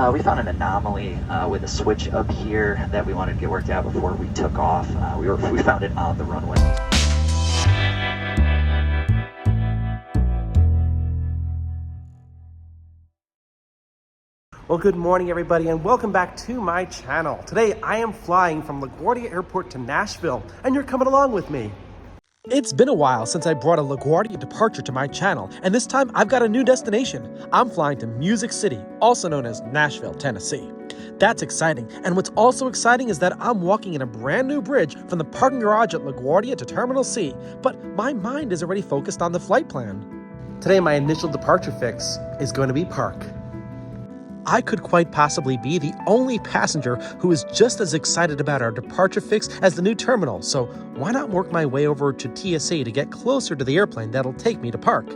We found an anomaly with a switch up here that we wanted to get worked out before we took off. We found it on the runway. Well, good morning, everybody, and welcome back to my channel. Today, I am flying from LaGuardia Airport to Nashville, and you're coming along with me. It's been a while since I brought a LaGuardia departure to my channel, and this time I've got a new destination. I'm flying to Music City, also known as Nashville, Tennessee. That's exciting, and what's also exciting is that I'm walking in a brand new bridge from the parking garage at LaGuardia to Terminal C, but my mind is already focused on the flight plan. Today, my initial departure fix is going to be park. I could quite possibly be the only passenger who is just as excited about our departure fix as the new terminal, so why not work my way over to TSA to get closer to the airplane that'll take me to park?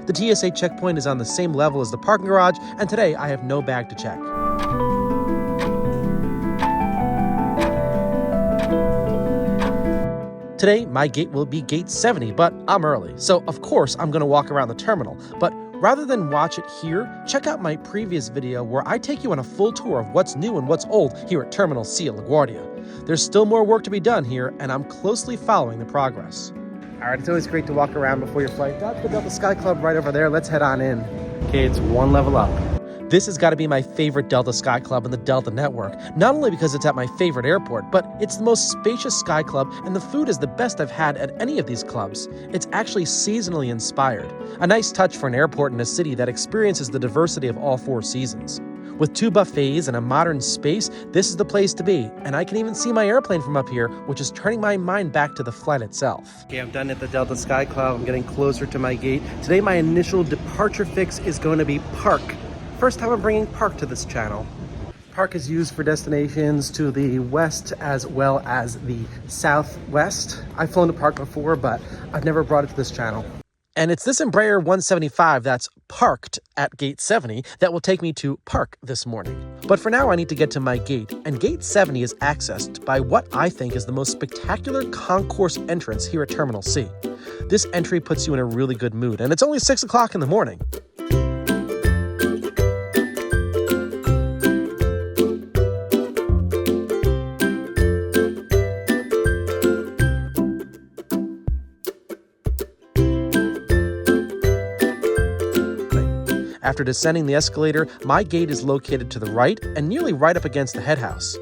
The TSA checkpoint is on the same level as the parking garage, and today I have no bag to check. Today, my gate will be gate 70, but I'm early, so of course I'm going to walk around the terminal, but rather than watch it here, check out my previous video where I take you on a full tour of what's new and what's old here at Terminal C at LaGuardia. There's still more work to be done here, and I'm closely following the progress. All right, it's always great to walk around before your flight. That's the Delta Sky Club right over there. Let's head on in. Okay, it's one level up. This has got to be my favorite Delta Sky Club in the Delta network, not only because it's at my favorite airport, but it's the most spacious Sky Club and the food is the best I've had at any of these clubs. It's actually seasonally inspired, a nice touch for an airport in a city that experiences the diversity of all four seasons. With 2 buffets and a modern space, this is the place to be, and I can even see my airplane from up here, which is turning my mind back to the flight itself. Okay, I'm done at the Delta Sky Club. I'm getting closer to my gate. Today, my initial departure fix is going to be park. First time I'm bringing park to this channel. Park is used for destinations to the west as well as the southwest. I've flown to park before, but I've never brought it to this channel. And it's this Embraer 175 that's parked at gate 70 that will take me to park this morning. But for now, I need to get to my gate, and gate 70 is accessed by what I think is the most spectacular concourse entrance here at Terminal C. This entry puts you in a really good mood, and it's only 6 o'clock in the morning. After descending the escalator, my gate is located to the right and nearly right up against the head house.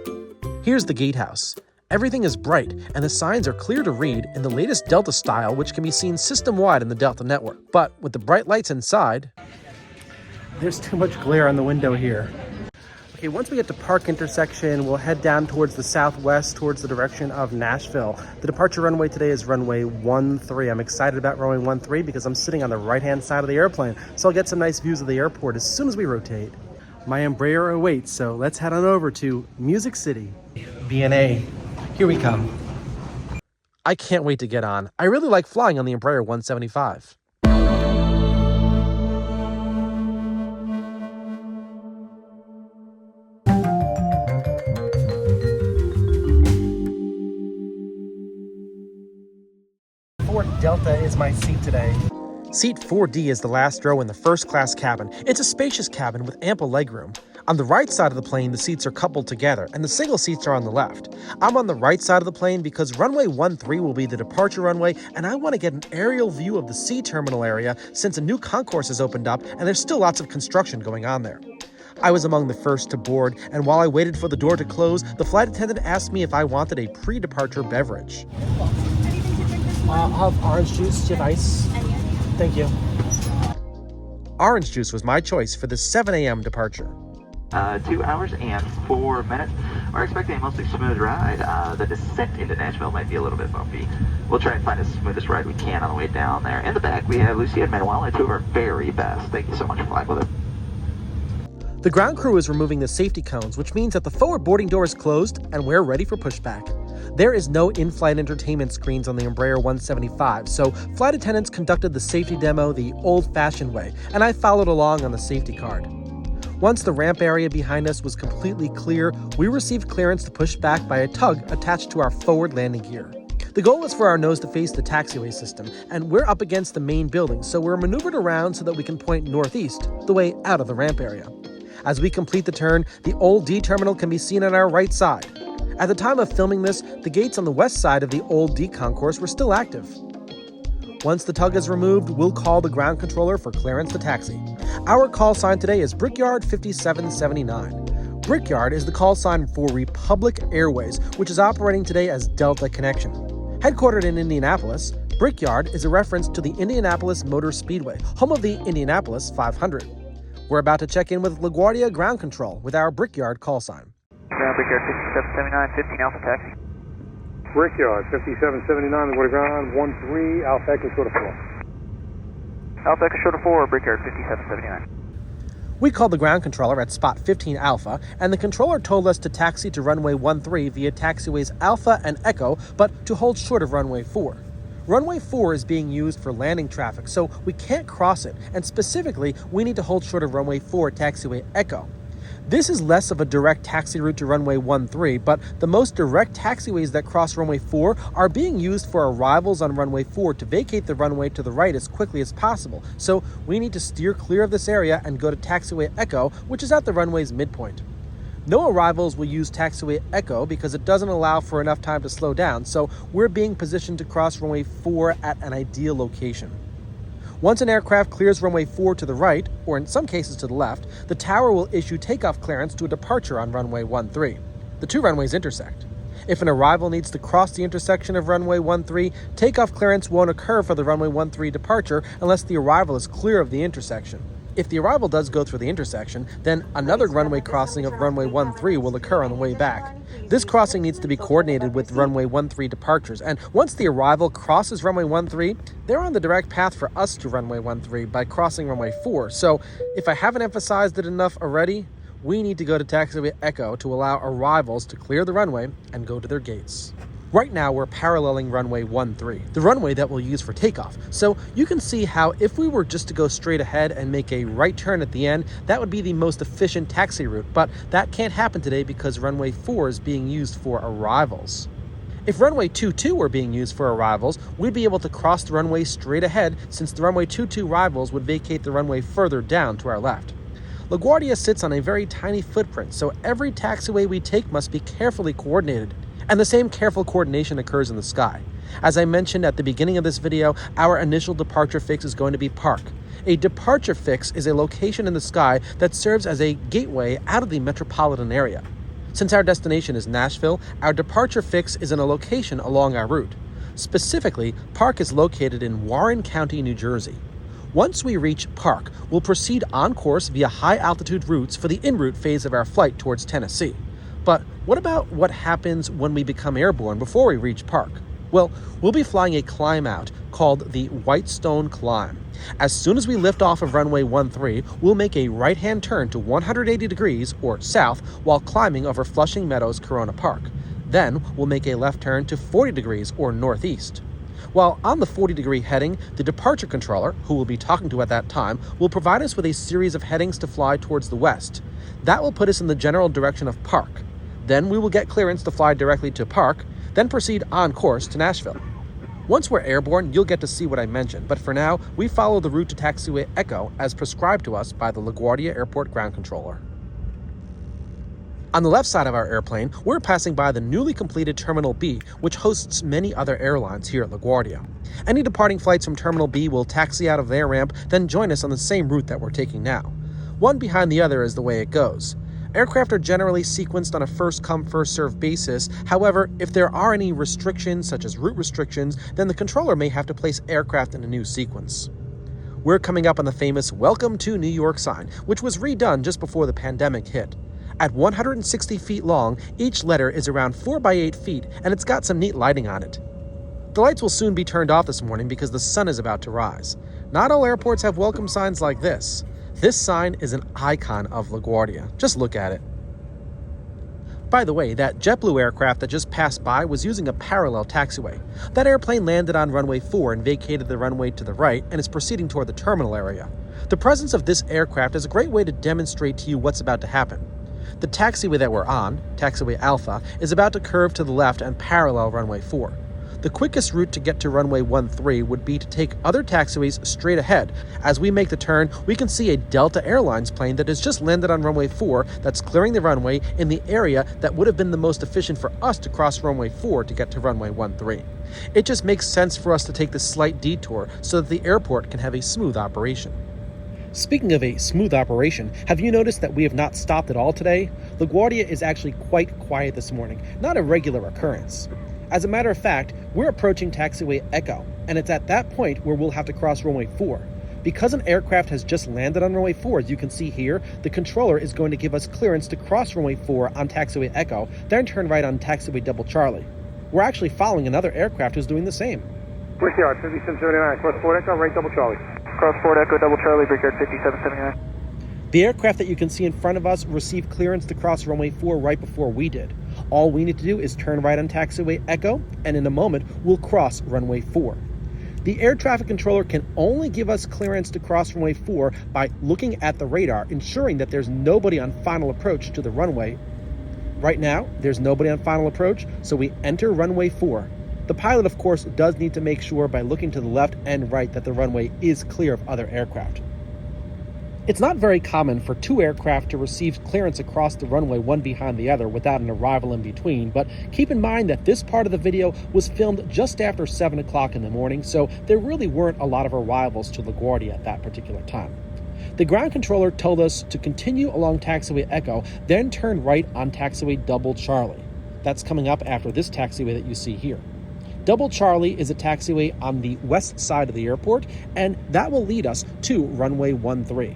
Here's the gatehouse. Everything is bright, and the signs are clear to read in the latest Delta style, which can be seen system-wide in the Delta network. But with the bright lights inside, there's too much glare on the window here. Okay, once we get to Park intersection, we'll head down towards the southwest, towards the direction of Nashville. The departure runway today is runway 13. I'm excited about runway 13 because I'm sitting on the right-hand side of the airplane, so I'll get some nice views of the airport as soon as we rotate. My Embraer awaits, so let's head on over to Music City. B&A, here we come. I can't wait to get on. I really like flying on the Embraer 175. Delta is my seat today. Seat 4D is the last row in the first class cabin. It's a spacious cabin with ample legroom. On the right side of the plane, the seats are coupled together, and the single seats are on the left. I'm on the right side of the plane because runway 13 will be the departure runway, and I want to get an aerial view of the C terminal area since a new concourse has opened up and there's still lots of construction going on there. I was among the first to board, and while I waited for the door to close, the flight attendant asked me if I wanted a pre-departure beverage. I'll have orange juice, chip ice. Thank you. Orange juice was my choice for the 7 a.m. departure. 2 hours and 4 minutes. We're expecting a mostly smooth ride. The descent into Nashville might be a little bit bumpy. We'll try and find the smoothest ride we can on the way down there. In the back, we have Lucy and Manuel, 2 of our very best. Thank you so much for flying with us. The ground crew is removing the safety cones, which means that the forward boarding door is closed and we're ready for pushback. There is no in-flight entertainment screens on the Embraer 175, so flight attendants conducted the safety demo the old-fashioned way, and I followed along on the safety card. Once the ramp area behind us was completely clear, we received clearance to push back by a tug attached to our forward landing gear. The goal is for our nose to face the taxiway system, and we're up against the main building, so we're maneuvered around so that we can point northeast, the way out of the ramp area. As we complete the turn, the old D terminal can be seen on our right side. At the time of filming this, the gates on the west side of the old D concourse were still active. Once the tug is removed, we'll call the ground controller for clearance to taxi. Our call sign today is Brickyard 5779. Brickyard is the call sign for Republic Airways, which is operating today as Delta Connection. Headquartered in Indianapolis, Brickyard is a reference to the Indianapolis Motor Speedway, home of the Indianapolis 500. We're about to check in with LaGuardia Ground Control with our Brickyard call sign. Brickyard 5779, 15 Alpha Taxi. Brickyard 5779, LaGuardia Ground 13, Alpha Echo short of 4. Alpha Echo short of 4, Brickyard 5779. We called the ground controller at spot 15 Alpha, and the controller told us to taxi to runway 13 via taxiways Alpha and Echo, but to hold short of runway 4. Runway 4 is being used for landing traffic, so we can't cross it, and specifically, we need to hold short of runway 4 taxiway Echo. This is less of a direct taxi route to runway 13, but the most direct taxiways that cross runway 4 are being used for arrivals on runway 4 to vacate the runway to the right as quickly as possible. So we need to steer clear of this area and go to taxiway Echo, which is at the runway's midpoint. No arrivals will use taxiway Echo because it doesn't allow for enough time to slow down, so we're being positioned to cross runway 4 at an ideal location. Once an aircraft clears runway 4 to the right, or in some cases to the left, the tower will issue takeoff clearance to a departure on runway 13. The two runways intersect. If an arrival needs to cross the intersection of runway 13, takeoff clearance won't occur for the runway 13 departure unless the arrival is clear of the intersection. If the arrival does go through the intersection, then another runway crossing of runway 13 will occur on the way back. This crossing needs to be coordinated with runway 13 departures, and once the arrival crosses runway 13, they're on the direct path for us to runway 13 by crossing runway 4. So, if I haven't emphasized it enough already, we need to go to taxiway Echo to allow arrivals to clear the runway and go to their gates. Right now, we're paralleling runway 13, the runway that we'll use for takeoff. So you can see how if we were just to go straight ahead and make a right turn at the end, that would be the most efficient taxi route, but that can't happen today because runway 4 is being used for arrivals. If runway 22 were being used for arrivals, we'd be able to cross the runway straight ahead since the runway 22 arrivals would vacate the runway further down to our left. LaGuardia sits on a very tiny footprint, so every taxiway we take must be carefully coordinated. And the same careful coordination occurs in the sky. As I mentioned at the beginning of this video, our initial departure fix is going to be Park. A departure fix is a location in the sky that serves as a gateway out of the metropolitan area. Since our destination is Nashville, our departure fix is in a location along our route. Specifically, Park is located in Warren County, New Jersey. Once we reach Park, we'll proceed on course via high-altitude routes for the en route phase of our flight towards Tennessee. But what about what happens when we become airborne before we reach Park? Well, we'll be flying a climb out called the Whitestone Climb. As soon as we lift off of runway 13, we'll make a right-hand turn to 180 degrees or south while climbing over Flushing Meadows Corona Park. Then we'll make a left turn to 40 degrees or northeast. While on the 40-degree heading, the departure controller, who we'll be talking to at that time, will provide us with a series of headings to fly towards the west. That will put us in the general direction of Park. Then we will get clearance to fly directly to Park, then proceed on course to Nashville. Once we're airborne, you'll get to see what I mentioned, but for now, we follow the route to taxiway Echo as prescribed to us by the LaGuardia Airport ground controller. On the left side of our airplane, we're passing by the newly completed Terminal B, which hosts many other airlines here at LaGuardia. Any departing flights from Terminal B will taxi out of their ramp, then join us on the same route that we're taking now. One behind the other is the way it goes. Aircraft are generally sequenced on a first-come, first-served basis. However, if there are any restrictions, such as route restrictions, then the controller may have to place aircraft in a new sequence. We're coming up on the famous Welcome to New York sign, which was redone just before the pandemic hit. At 160 feet long, each letter is around 4 by 8 feet, and it's got some neat lighting on it. The lights will soon be turned off this morning because the sun is about to rise. Not all airports have welcome signs like this. This sign is an icon of LaGuardia. Just look at it. By the way, that JetBlue aircraft that just passed by was using a parallel taxiway. That airplane landed on runway 4 and vacated the runway to the right and is proceeding toward the terminal area. The presence of this aircraft is a great way to demonstrate to you what's about to happen. The taxiway that we're on, taxiway Alpha, is about to curve to the left and parallel runway 4. The quickest route to get to runway 13 would be to take other taxiways straight ahead. As we make the turn, we can see a Delta Airlines plane that has just landed on runway 4 that's clearing the runway in the area that would have been the most efficient for us to cross runway 4 to get to runway 13. It just makes sense for us to take this slight detour so that the airport can have a smooth operation. Speaking of a smooth operation, have you noticed that we have not stopped at all today? LaGuardia is actually quite quiet this morning, not a regular occurrence. As a matter of fact, we're approaching taxiway Echo, and it's at that point where we'll have to cross runway 4. Because an aircraft has just landed on runway 4, as you can see here, the controller is going to give us clearance to cross runway 4 on taxiway Echo, then turn right on taxiway Double Charlie. We're actually following another aircraft who's doing the same. Brickyard 5779, cross Fort Echo, right Double Charlie. Cross Fort Echo, Double Charlie, Brickyard 5779. The aircraft that you can see in front of us received clearance to cross runway 4 right before we did. All we need to do is turn right on taxiway Echo, and in a moment, we'll cross runway 4. The air traffic controller can only give us clearance to cross runway 4 by looking at the radar, ensuring that there's nobody on final approach to the runway. Right now, there's nobody on final approach, so we enter runway 4. The pilot, of course, does need to make sure by looking to the left and right that the runway is clear of other aircraft. It's not very common for two aircraft to receive clearance across the runway one behind the other without an arrival in between, but keep in mind that this part of the video was filmed just after 7 o'clock in the morning, so there really weren't a lot of arrivals to LaGuardia at that particular time. The ground controller told us to continue along taxiway Echo, then turn right on taxiway Double Charlie. That's coming up after this taxiway that you see here. Double Charlie is a taxiway on the west side of the airport, and that will lead us to runway 13.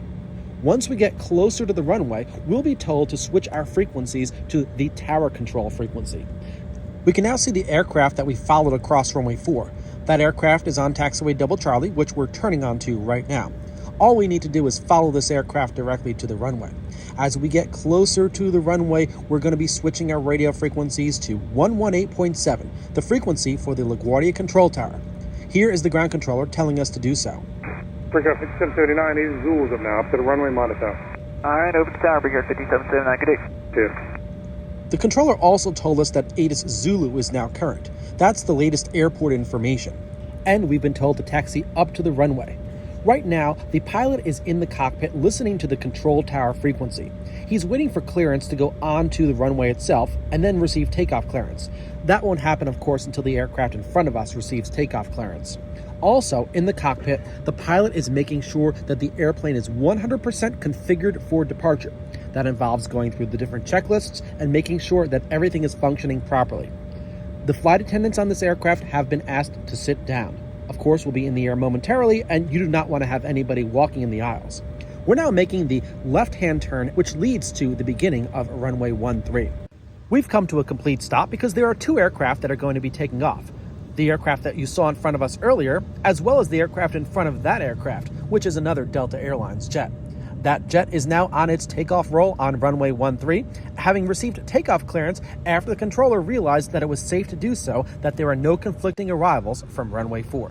Once we get closer to the runway, we'll be told to switch our frequencies to the tower control frequency. We can now see the aircraft that we followed across runway 4. That aircraft is on taxiway Double Charlie, which we're turning onto right now. All we need to do is follow this aircraft directly to the runway. As we get closer to the runway, we're going to be switching our radio frequencies to 118.7, the frequency for the LaGuardia control tower. Here is the ground controller telling us to do so. Brickyard 5779, these Zulus up now, up to the runway monitor. Alright, over to tower, Brickyard 5779, good day. Cheers. The controller also told us that ATIS Zulu is now current. That's the latest airport information. And we've been told to taxi up to the runway. Right now, the pilot is in the cockpit listening to the control tower frequency. He's waiting for clearance to go onto the runway itself and then receive takeoff clearance. That won't happen, of course, until the aircraft in front of us receives takeoff clearance. Also, in the cockpit, the pilot is making sure that the airplane is 100% configured for departure. That involves going through the different checklists and making sure that everything is functioning properly. The flight attendants on this aircraft have been asked to sit down. Of course, we'll be in the air momentarily, and you do not want to have anybody walking in the aisles. We're now making the left-hand turn, which leads to the beginning of runway 13. We've come to a complete stop because there are two aircraft that are going to be taking off. The aircraft that you saw in front of us earlier, as well as the aircraft in front of that aircraft, which is another Delta Airlines jet. That jet is now on its takeoff roll on runway 13, having received takeoff clearance after the controller realized that it was safe to do so, that there are no conflicting arrivals from runway 4.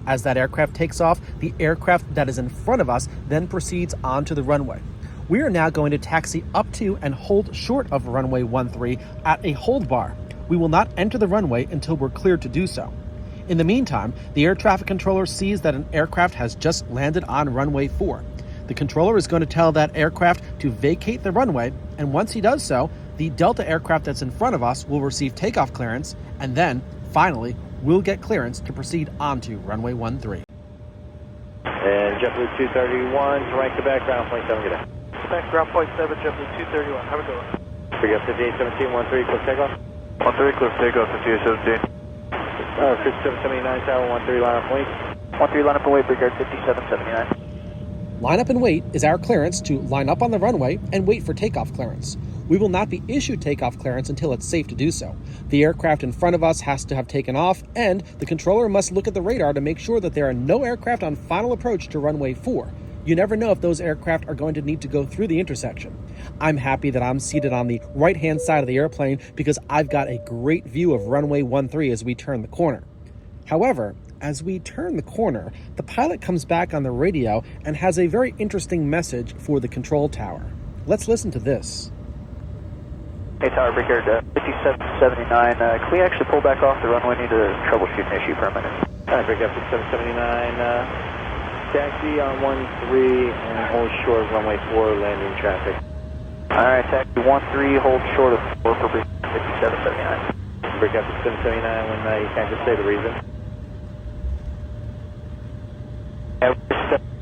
As that aircraft takes off, the aircraft that is in front of us then proceeds onto the runway. We are now going to taxi up to and hold short of runway 13 at a hold bar. We will not enter the runway until we're cleared to do so. In the meantime, the air traffic controller sees that an aircraft has just landed on runway 4. The controller is going to tell that aircraft to vacate the runway, and once he does so, the Delta aircraft that's in front of us will receive takeoff clearance, and then, finally, we'll get clearance to proceed onto runway 13. And JetBlue 231, to rank the back, ground point 7, good day. Back ground point 7, JetBlue 231, have a good one. We got 5817, 13, close takeoff. 13, close takeoff, 5817. 5779, tower 13, line up and wait. 13, line up and wait, Brickyard 5779. Line up and wait is our clearance to line up on the runway and wait for takeoff clearance. We will not be issued takeoff clearance until it's safe to do so. The aircraft in front of us has to have taken off, and the controller must look at the radar to make sure that there are no aircraft on final approach to runway 4. You never know if those aircraft are going to need to go through the intersection. I'm happy that I'm seated on the right-hand side of the airplane because I've got a great view of runway 13 as we turn the corner. However, as we turn the corner, the pilot comes back on the radio and has a very interesting message for the control tower. Let's listen to this. Hey, Tower, Brickyard 5779. Can we actually pull back off the runway? Need to troubleshoot an issue for a minute. Brickyard 5779. Taxi on 13 and hold short of runway 4, landing traffic. Alright, taxi 13, hold short of 4 for Brickyard 5779. Brickyard 5779, when you can't just say the reason.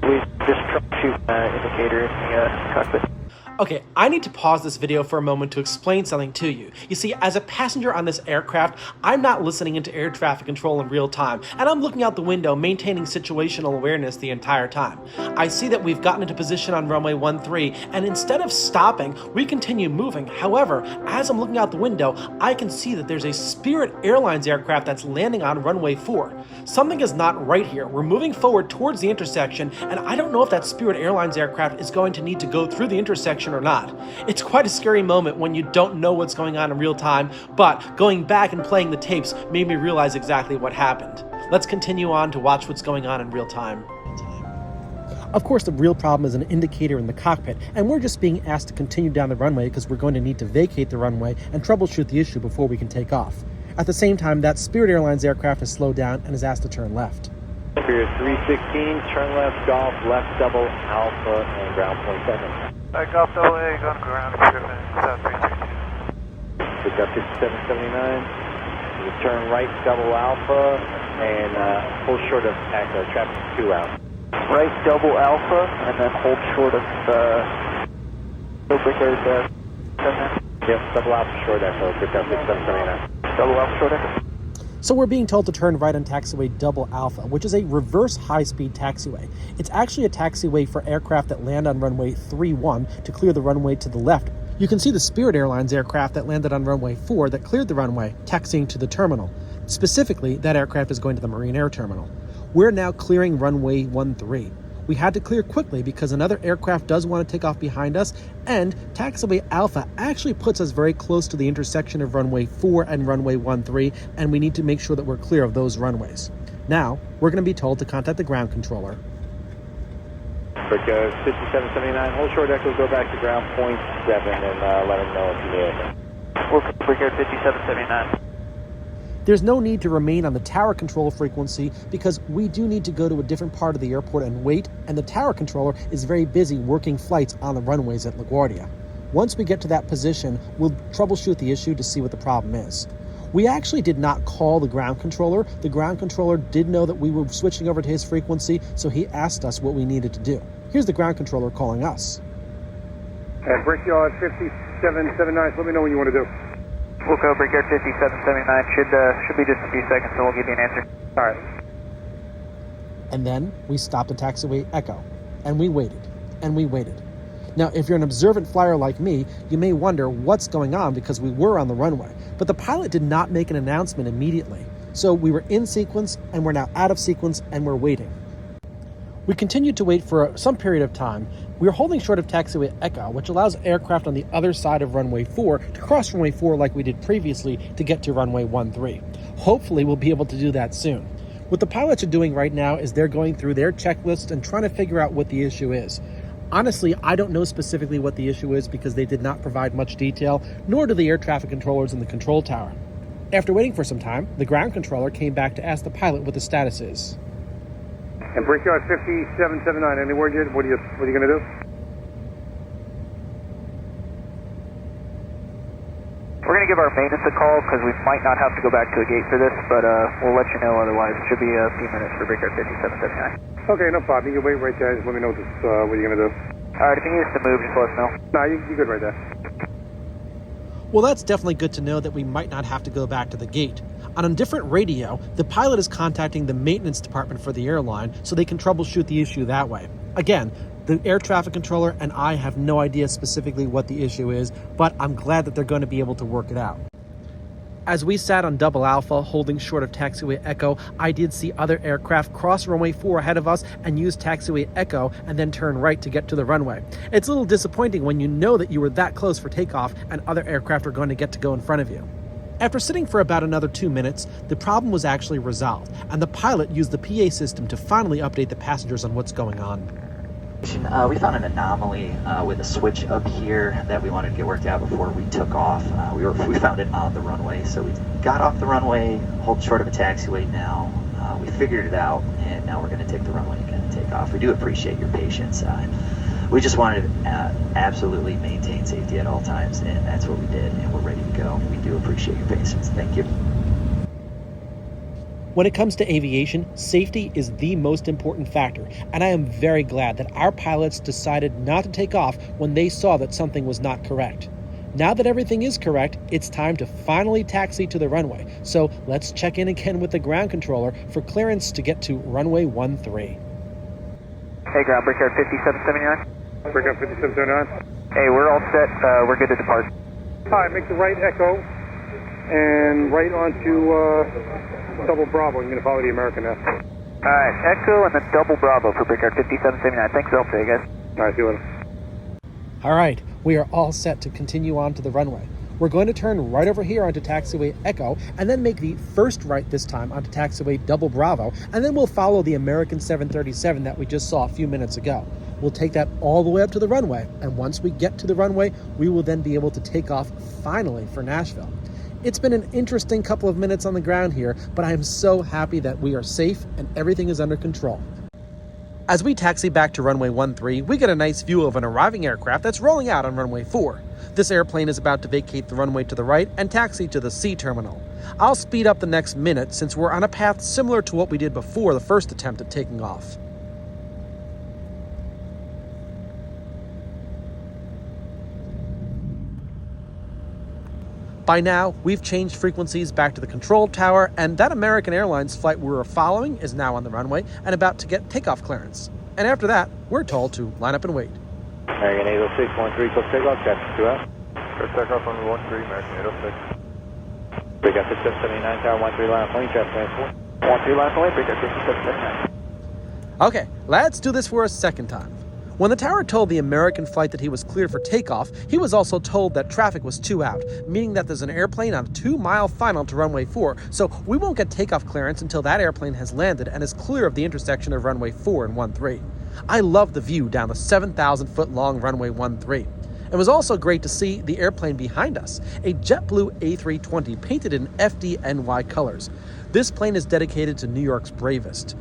We just troubleshoot indicator in the cockpit. Okay, I need to pause this video for a moment to explain something to you. You see, as a passenger on this aircraft, I'm not listening into air traffic control in real time, and I'm looking out the window maintaining situational awareness the entire time. I see that we've gotten into position on runway 13, and instead of stopping, we continue moving. However, as I'm looking out the window, I can see that there's a Spirit Airlines aircraft that's landing on runway 4. Something is not right here. We're moving forward towards the intersection, and I don't know if that Spirit Airlines aircraft is going to need to go through the intersection or not. It's quite a scary moment when you don't know what's going on in real time, but going back and playing the tapes made me realize exactly what happened. Let's continue on to watch what's going on in real time. Of course, the real problem is an indicator in the cockpit, and we're just being asked to continue down the runway because we're going to need to vacate the runway and troubleshoot the issue before we can take off. At the same time, that Spirit Airlines aircraft has slowed down and is asked to turn left. Spirit 316, turn left, golf, left double, alpha, and ground point 7. Golf double A, going to ground, South 316. Brickyard 5779, you turn right, double alpha, and hold short of traffic 2 out. Right, double alpha, and then hold short of Brickyard 79. Yep, double alpha short echo, Brickyard 5779. Double alpha short echo. So we're being told to turn right on taxiway Double Alpha, which is a reverse high-speed taxiway. It's actually a taxiway for aircraft that land on runway 31 to clear the runway to the left. You can see the Spirit Airlines aircraft that landed on runway 4 that cleared the runway, taxiing to the terminal. Specifically, that aircraft is going to the Marine Air Terminal. We're now clearing runway 13. We had to clear quickly because another aircraft does want to take off behind us, and taxiway Alpha actually puts us very close to the intersection of runway 4 and runway 13, and we need to make sure that we're clear of those runways. Now, we're going to be told to contact the ground controller. Brickyard 5779, hold short echo, go back to ground point 7 and let them know if you need anything. Welcome to Brickyard 5779. There's no need to remain on the tower control frequency because we do need to go to a different part of the airport and wait, and the tower controller is very busy working flights on the runways at LaGuardia. Once we get to that position, we'll troubleshoot the issue to see what the problem is. We actually did not call the ground controller. The ground controller did know that we were switching over to his frequency, so he asked us what we needed to do. Here's the ground controller calling us. At Brickyard 5779, let me know what you want to do. We'll go Brickyard 5779. Should be just a few seconds, so we'll give you an answer. All right. And then we stopped at taxiway Echo, and we waited, and we waited. Now, if you're an observant flyer like me, you may wonder what's going on because we were on the runway, but the pilot did not make an announcement immediately. So we were in sequence, and we're now out of sequence, and we're waiting. We continued to wait for some period of time. We were holding short of taxiway Echo, which allows aircraft on the other side of runway 4 to cross runway 4 like we did previously to get to runway 13. Hopefully we'll be able to do that soon. What the pilots are doing right now is they're going through their checklist and trying to figure out what the issue is. Honestly, I don't know specifically what the issue is because they did not provide much detail, nor do the air traffic controllers in the control tower. After waiting for some time, the ground controller came back to ask the pilot what the status is. And Brickyard 5779, any word yet? What are you going to do? We're going to give our maintenance a call because we might not have to go back to the gate for this, but we'll let you know otherwise. It should be a few minutes for Brickyard 5779. Okay, no problem. You can wait right there. Just let me know what you're going to do. All right, if you need us to move, just let us know. No, you're good right there. Well, that's definitely good to know that we might not have to go back to the gate. On a different radio, the pilot is contacting the maintenance department for the airline so they can troubleshoot the issue that way. Again, the air traffic controller and I have no idea specifically what the issue is, but I'm glad that they're going to be able to work it out. As we sat on Double Alpha, holding short of taxiway Echo, I did see other aircraft cross runway 4 ahead of us and use taxiway Echo and then turn right to get to the runway. It's a little disappointing when you know that you were that close for takeoff and other aircraft are going to get to go in front of you. After sitting for about another 2 minutes, the problem was actually resolved, and the pilot used the PA system to finally update the passengers on what's going on. We found an anomaly with a switch up here that we wanted to get worked out before we took off. We found it on the runway, so we got off the runway, hold short of a taxiway now. We figured it out, and now we're going to take the runway again and take off. We do appreciate your patience. We just wanted to absolutely maintain safety at all times, and that's what we did, and we're ready to go. We do appreciate your patience. Thank you. When it comes to aviation, safety is the most important factor, and I am very glad that our pilots decided not to take off when they saw that something was not correct. Now that everything is correct, it's time to finally taxi to the runway, so let's check in again with the ground controller for clearance to get to runway 13. Hey, ground, Brickyard 5779. Brickyard 5779. Hey, we're all set. We're good to depart. All right, make the right echo and right onto double Bravo. I'm going to follow the American now. All right, Echo and then double Bravo for Brickyard 5779. Thanks, Alpha, guys. All right, see you later. All right, we are all set to continue on to the runway. We're going to turn right over here onto taxiway Echo and then make the first right this time onto taxiway Double Bravo, and then we'll follow the American 737 that we just saw a few minutes ago. We'll take that all the way up to the runway, and once we get to the runway, we will then be able to take off finally for Nashville. It's been an interesting couple of minutes on the ground here, but I am so happy that we are safe and everything is under control. As we taxi back to runway 13, we get a nice view of an arriving aircraft that's rolling out on runway 4. This airplane is about to vacate the runway to the right and taxi to the C terminal. I'll speed up the next minute since we're on a path similar to what we did before the first attempt at taking off. By now, we've changed frequencies back to the control tower, and that American Airlines flight we were following is now on the runway and about to get takeoff clearance. And after that, we're told to line up and wait. American 806, 13, close takeoff, traffic 2 out. Close takeoff on 13, American 806. Brickyard 5779, tower 13, line up, plane, traffic 94. 13, line up, Brickyard 5779. Okay, let's do this for a second time. When the tower told the American flight that he was cleared for takeoff, he was also told that traffic was 2 out, meaning that there's an airplane on a 2-mile final to runway 4, so we won't get takeoff clearance until that airplane has landed and is clear of the intersection of runway 4 and 13. I love the view down the 7,000-foot long runway 13. It was also great to see the airplane behind us, a JetBlue A320 painted in FDNY colors. This plane is dedicated to New York's bravest.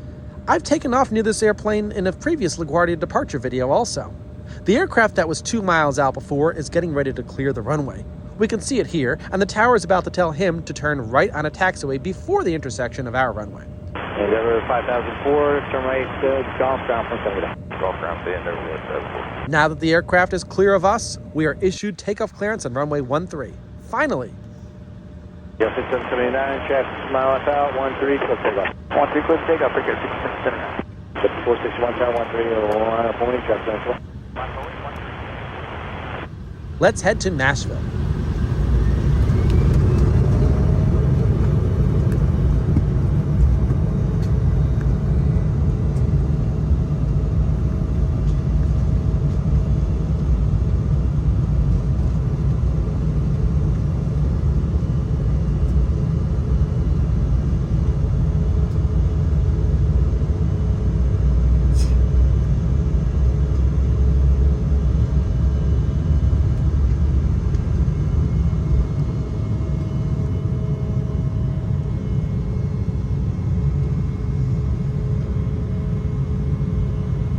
I've taken off near this airplane in a previous LaGuardia departure video also. The aircraft that was 2 miles out before is getting ready to clear the runway. We can see it here, and the tower is about to tell him to turn right on a taxiway before the intersection of our runway. Endeavor 5004, turn right, golf ground, point 70. Golf ground, the Endeavor 74. Now that the aircraft is clear of us, we are issued takeoff clearance on runway 13. Finally. Yeah, 5779, traffic mile left out, 13, close takeoff. 13, close takeoff, Brickyard 5779. 461, tower 13, line up, only traffic 94. Let's head to Nashville.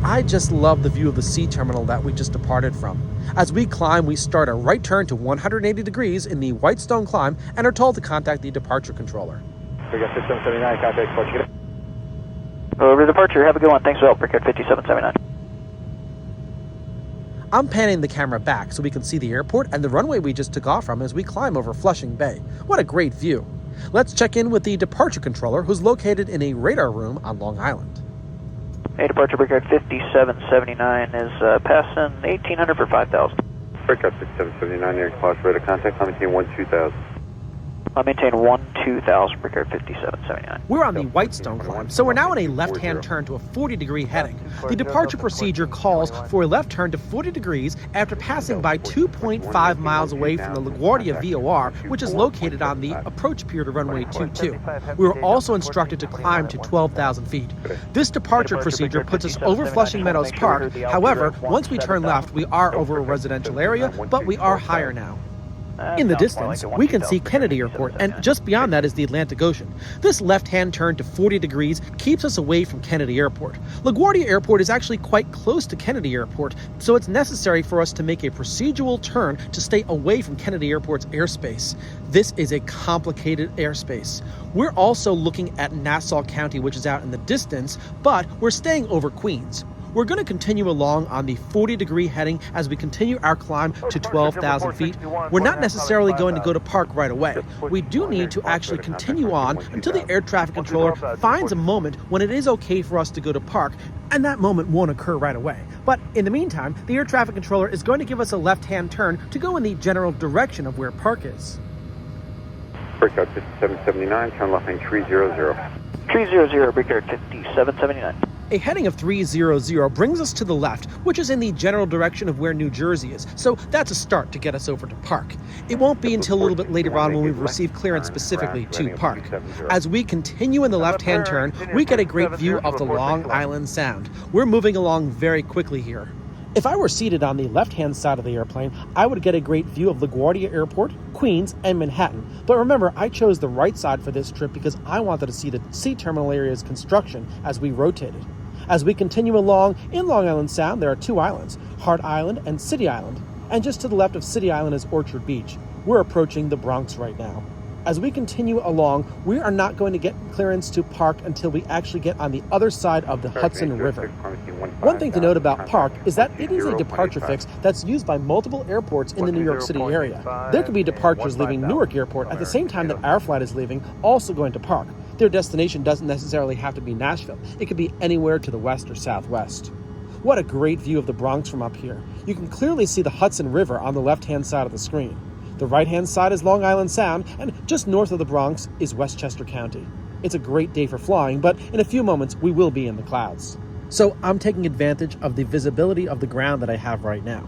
I just love the view of the C terminal that we just departed from. As we climb, we start a right turn to 180 degrees in the Whitestone climb and are told to contact the departure controller. We got 5779, contact departure. Over to departure. Have a good one. Thanks, well, Brickyard 5779. I'm panning the camera back so we can see the airport and the runway we just took off from as we climb over Flushing Bay. What a great view. Let's check in with the departure controller, who's located in a radar room on Long Island. Hey, departure Brickyard 5779 is passing 1800 for 5000. Brickyard 5779, near Clark's radar contact, climb maintain 12,000. Maintain 2000, Brickyard 5779. We're on the Whitestone climb, so we're now in a left-hand turn to a 40-degree heading. The departure procedure calls for a left turn to 40 degrees after passing by 2.5 miles away from the LaGuardia VOR, which is located on the approach pier to runway 22. We were also instructed to climb to 12,000 feet. This departure procedure puts us over Flushing Meadows Park. However, once we turn left, we are over a residential area, but we are higher now. In the distance, we can see Kennedy Airport, and just beyond that is the Atlantic Ocean. This left-hand turn to 40 degrees keeps us away from Kennedy Airport. LaGuardia Airport is actually quite close to Kennedy Airport, so it's necessary for us to make a procedural turn to stay away from Kennedy Airport's airspace. This is a complicated airspace. We're also looking at Nassau County, which is out in the distance, but we're staying over Queens. We're going to continue along on the 40-degree heading as we continue our climb to 12,000 feet. We're not necessarily going to go to park right away. We do need to actually continue on until the air traffic controller finds a moment when it is okay for us to go to park, and that moment won't occur right away. But in the meantime, the air traffic controller is going to give us a left-hand turn to go in the general direction of where park is. Brickyard 5779, turn left lane 300. 300, Brickyard 5779. A heading of 300 brings us to the left, which is in the general direction of where New Jersey is, so that's a start to get us over to park. It won't be until a little bit later on when we receive clearance specifically to park. As we continue in the left-hand turn, we get a great view of the Long Island Sound. We're moving along very quickly here. If I were seated on the left-hand side of the airplane, I would get a great view of LaGuardia Airport, Queens, and Manhattan. But remember, I chose the right side for this trip because I wanted to see the C-terminal area's construction as we rotated. As we continue along in Long Island Sound, there are two islands, Hart Island and City Island. And just to the left of City Island is Orchard Beach. We're approaching the Bronx right now. As we continue along, we are not going to get clearance to park until we actually get on the other side of the Hudson River. One thing to note about park is that it is a departure fix that's used by multiple airports in the New York City area. There could be departures leaving Newark Airport at the same time that our flight is leaving, also going to park. Their destination doesn't necessarily have to be Nashville. It could be anywhere to the west or southwest. What a great view of the Bronx from up here. You can clearly see the Hudson River on the left-hand side of the screen. The right-hand side is Long Island Sound, and just north of the Bronx is Westchester County. It's a great day for flying, but in a few moments we will be in the clouds. So I'm taking advantage of the visibility of the ground that I have right now.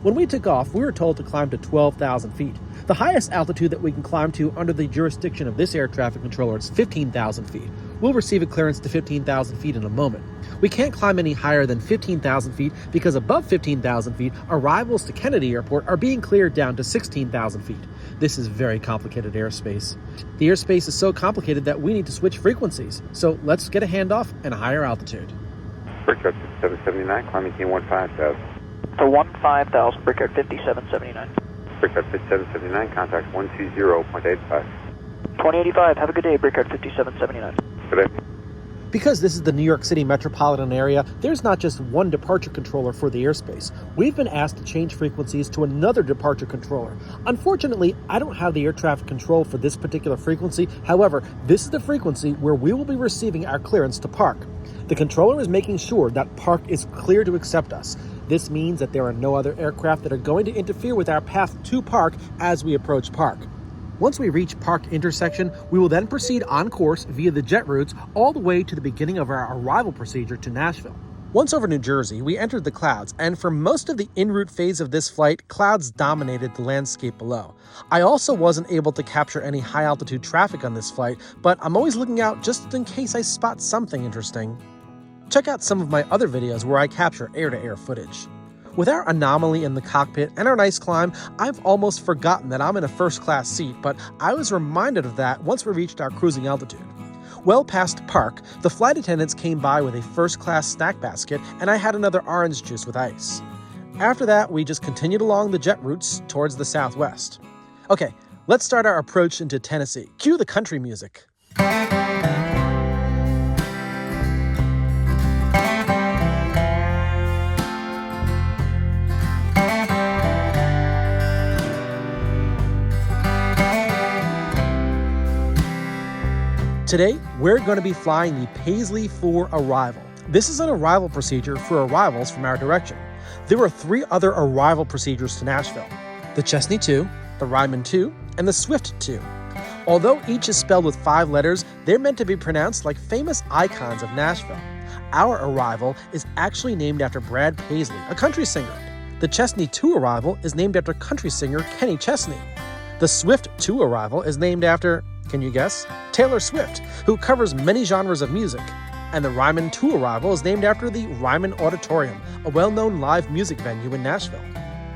When we took off, we were told to climb to 12,000 feet. The highest altitude that we can climb to under the jurisdiction of this air traffic controller is 15,000 feet. We'll receive a clearance to 15,000 feet in a moment. We can't climb any higher than 15,000 feet because above 15,000 feet, arrivals to Kennedy Airport are being cleared down to 16,000 feet. This is very complicated airspace. The airspace is so complicated that we need to switch frequencies. So let's get a handoff and a higher altitude. Brickyard 5779, climbing team 15,000. So 15,000, Brickyard 5779. Brickyard 5779, contact 120.85. 2085, have a good day, Brickyard 5779. Good day. Because this is the New York City metropolitan area, there's not just one departure controller for the airspace. We've been asked to change frequencies to another departure controller. Unfortunately, I don't have the air traffic control for this particular frequency. However, this is the frequency where we will be receiving our clearance to park. The controller is making sure that park is clear to accept us. This means that there are no other aircraft that are going to interfere with our path to park as we approach park. Once we reach Park intersection, we will then proceed on course via the jet routes all the way to the beginning of our arrival procedure to Nashville. Once over New Jersey, we entered the clouds, and for most of the en route phase of this flight, clouds dominated the landscape below. I also wasn't able to capture any high altitude traffic on this flight, but I'm always looking out just in case I spot something interesting. Check out some of my other videos where I capture air-to-air footage. With our Anomaly in the cockpit and our nice climb, I've almost forgotten that I'm in a first-class seat, but I was reminded of that once we reached our cruising altitude. Well past park, the flight attendants came by with a first-class snack basket, and I had another orange juice with ice. After that, we just continued along the jet routes towards the southwest. Okay, let's start our approach into Tennessee. Cue the country music. Today, we're going to be flying the Paisley 4 Arrival. This is an arrival procedure for arrivals from our direction. There were 3 other arrival procedures to Nashville: the Chesney 2, the Ryman 2, and the Swift 2. Although each is spelled with 5 letters, they're meant to be pronounced like famous icons of Nashville. Our arrival is actually named after Brad Paisley, a country singer. The Chesney 2 arrival is named after country singer Kenny Chesney. The Swift 2 arrival is named after, can you guess? Taylor Swift, who covers many genres of music. And the Ryman 2 arrival is named after the Ryman Auditorium, a well-known live music venue in Nashville.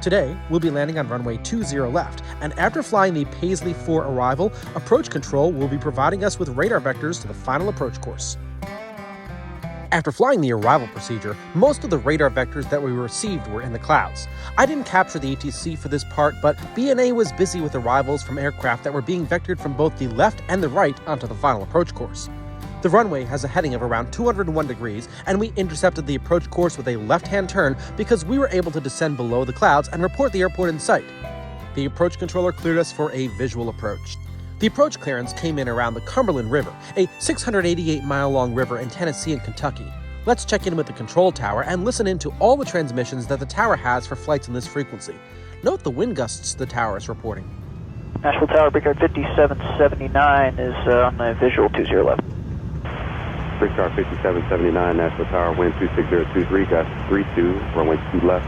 Today, we'll be landing on runway 20 left, and after flying the Paisley 4 arrival, approach control will be providing us with radar vectors to the final approach course. After flying the arrival procedure, most of the radar vectors that we received were in the clouds. I didn't capture the ATC for this part, but BNA was busy with arrivals from aircraft that were being vectored from both the left and the right onto the final approach course. The runway has a heading of around 201 degrees, and we intercepted the approach course with a left-hand turn because we were able to descend below the clouds and report the airport in sight. The approach controller cleared us for a visual approach. The approach clearance came in around the Cumberland River, a 688-mile-long river in Tennessee and Kentucky. Let's check in with the control tower and listen in to all the transmissions that the tower has for flights in this frequency. Note the wind gusts the tower is reporting. Nashville Tower, Brickyard 5779 is on the visual 20 left. Brickyard 5779, Nashville Tower, wind 26023, gust 32, runway 2 left,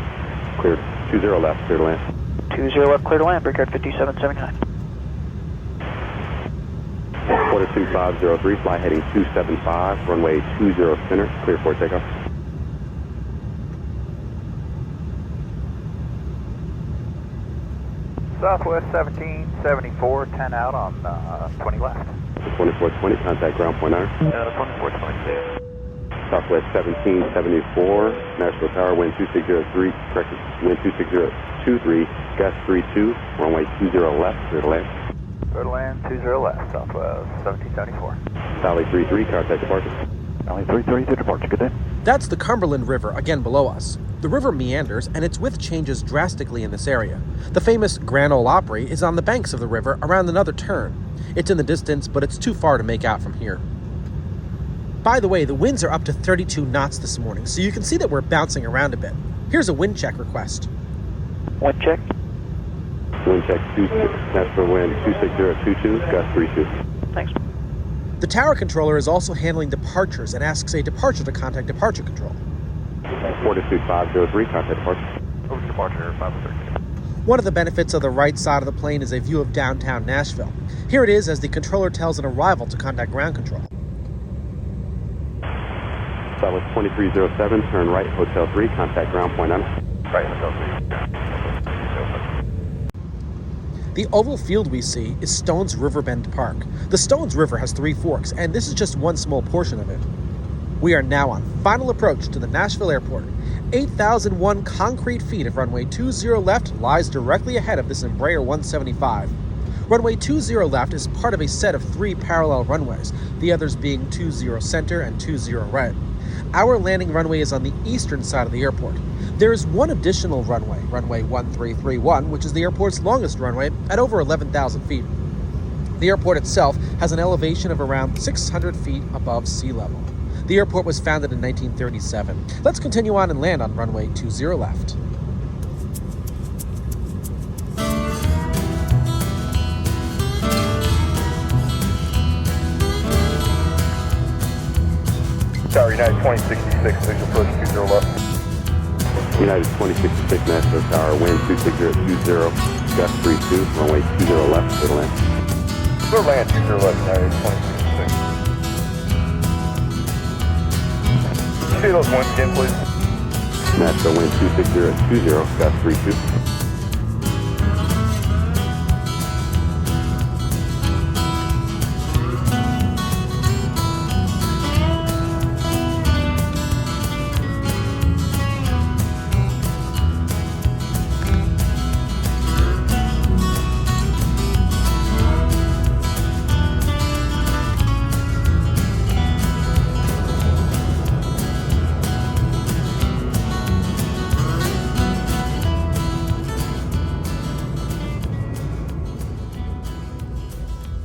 clear 20 left, clear to land. 20 left, clear to land, Brickyard 5779. Quarter 2503, fly heading 275, runway 20 center, clear for takeoff. Southwest 1774, 10 out on 20 left. 2420, contact ground point iron. 2426. Southwest 1774, Nashville Tower, wind 2603, corrected, wind 26023, gust 32, runway 20 left, clear to land. Clear to land, 20 left, Southwest 1774. Valley 33, contact departure. Valley 33 to departure, good day. That's the Cumberland River, again below us. The river meanders, and its width changes drastically in this area. The famous Grand Ole Opry is on the banks of the river around another turn. It's in the distance, but it's too far to make out from here. By the way, the winds are up to 32 knots this morning, so you can see that we're bouncing around a bit. Here's a wind check request. Wind check. Wind check, Nashville wind 26022, gust 32. Thanks. The tower controller is also handling departures and asks a departure to contact departure control. Fortitude 503, contact departure. Over to departure 513. One of the benefits of the right side of the plane is a view of downtown Nashville. Here it is as the controller tells an arrival to contact ground control. Southwest 2307, turn right, Hotel 3, contact ground point on. Right, Hotel 3. The oval field we see is Stones Riverbend Park. The Stones River has 3 forks, and this is just one small portion of it. We are now on final approach to the Nashville airport. 8,001 concrete feet of runway 20 left lies directly ahead of this Embraer 175. Runway 20 left is part of a set of 3 parallel runways, the others being 20 center and 20 right. Our landing runway is on the eastern side of the airport. There is one additional runway, runway 1331, which is the airport's longest runway at over 11,000 feet. The airport itself has an elevation of around 600 feet above sea level. The airport was founded in 1937. Let's continue on and land on runway 20 left. Tower United 2066, please approach 20 left. United 2066, Nashville Tower, wind 26020, gust 32, runway 20 left, clear to land. Clear land 20 left, United 2066. Say those winds again, please. Nashville wind 26020, gust 32.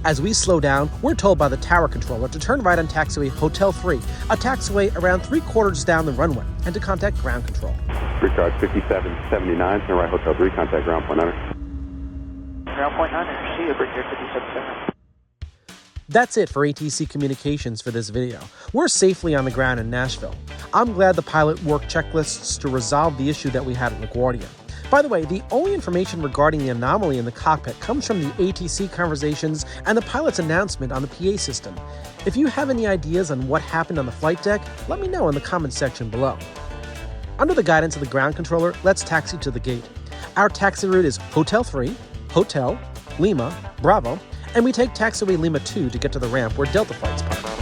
As we slow down, we're told by the tower controller to turn right on taxiway Hotel 3, a taxiway around 3/4 down the runway, and to contact ground control. Brickyard 5779, turn right, Hotel 3, contact ground point 9. Ground point 9, see you, Brickyard 5779. That's it for ATC Communications for this video. We're safely on the ground in Nashville. I'm glad the pilot worked checklists to resolve the issue that we had at LaGuardia. By the way, the only information regarding the anomaly in the cockpit comes from the ATC conversations and the pilot's announcement on the PA system. If you have any ideas on what happened on the flight deck, let me know in the comments section below. Under the guidance of the ground controller, let's taxi to the gate. Our taxi route is Hotel 3, Hotel, Lima, Bravo, and we take taxiway Lima 2 to get to the ramp where Delta flights park.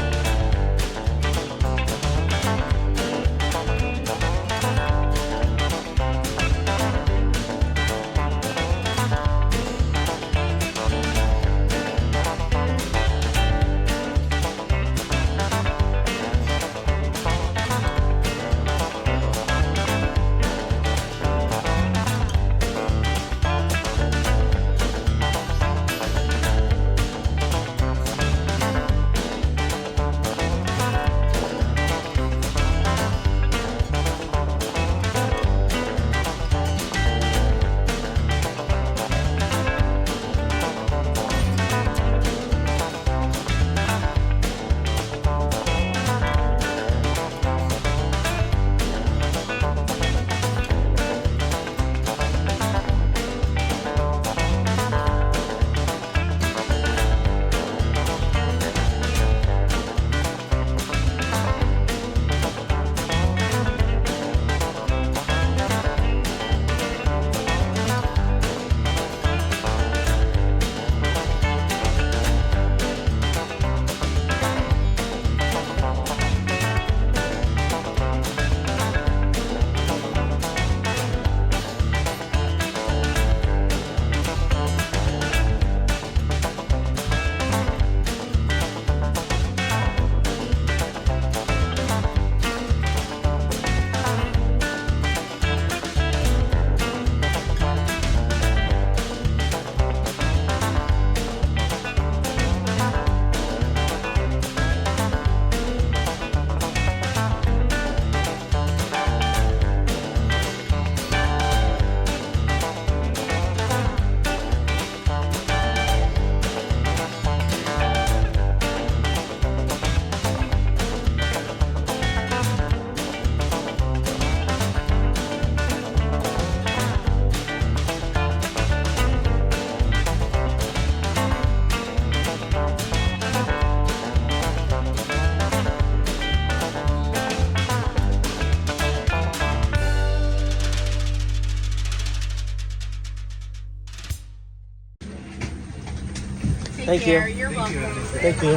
Thank you. You're welcome. Thank you.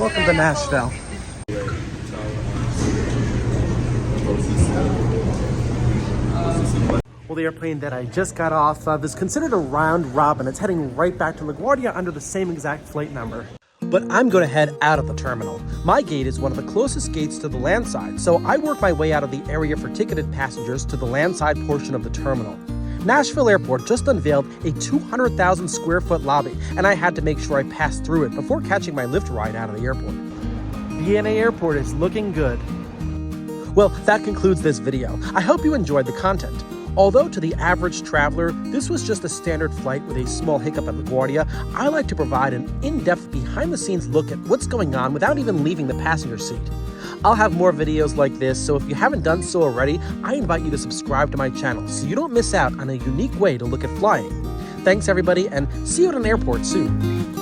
Welcome to Nashville. Well, the airplane that I just got off of is considered a round robin. It's heading right back to LaGuardia under the same exact flight number. But I'm going to head out of the terminal. My gate is one of the closest gates to the landside, so I work my way out of the area for ticketed passengers to the landside portion of the terminal. Nashville Airport just unveiled a 200,000 square foot lobby, and I had to make sure I passed through it before catching my lift ride out of the airport. BNA Airport is looking good. Well, that concludes this video. I hope you enjoyed the content. Although to the average traveler, this was just a standard flight with a small hiccup at LaGuardia, I like to provide an in-depth behind-the-scenes look at what's going on without even leaving the passenger seat. I'll have more videos like this, so if you haven't done so already, I invite you to subscribe to my channel so you don't miss out on a unique way to look at flying. Thanks everybody, and see you at an airport soon.